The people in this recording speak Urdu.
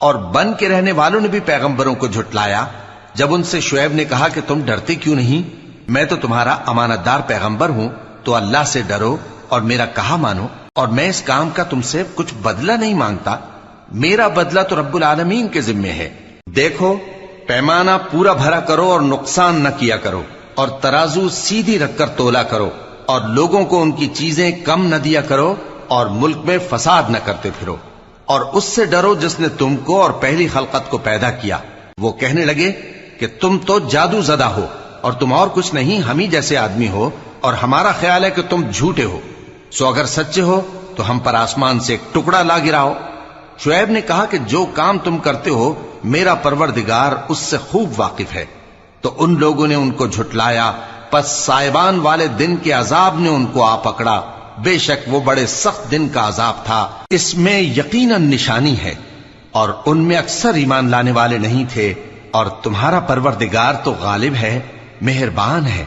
اور بن کے رہنے والوں نے بھی پیغمبروں کو جھٹلایا جب ان سے شعیب نے کہا کہ تم ڈرتے کیوں نہیں؟ میں تو تمہارا امانت دار پیغمبر ہوں، تو اللہ سے ڈرو اور میرا کہا مانو، اور میں اس کام کا تم سے کچھ بدلہ نہیں مانگتا، میرا بدلہ تو رب العالمین کے ذمے ہے۔ دیکھو پیمانہ پورا بھرا کرو اور نقصان نہ کیا کرو، اور ترازو سیدھی رکھ کر تولا کرو، اور لوگوں کو ان کی چیزیں کم نہ دیا کرو، اور ملک میں فساد نہ کرتے پھرو، اور اس سے ڈرو جس نے تم کو اور پہلی خلقت کو پیدا کیا۔ وہ کہنے لگے کہ تم تو جادو زدہ ہو اور تم اور کچھ نہیں، ہم ہی جیسے آدمی ہو، اور ہمارا خیال ہے کہ تم جھوٹے ہو، سو اگر سچے ہو تو ہم پر آسمان سے ایک ٹکڑا لا گراؤ۔ شعیب نے کہا کہ جو کام تم کرتے ہو میرا پروردگار اس سے خوب واقف ہے۔ تو ان لوگوں نے ان کو جھٹلایا، پس سائبان والے دن کے عذاب نے ان کو آ پکڑا، بے شک وہ بڑے سخت دن کا عذاب تھا، اس میں یقیناً نشانی ہے، اور ان میں اکثر ایمان لانے والے نہیں تھے، اور تمہارا پروردگار تو غالب ہے، مہربان ہے۔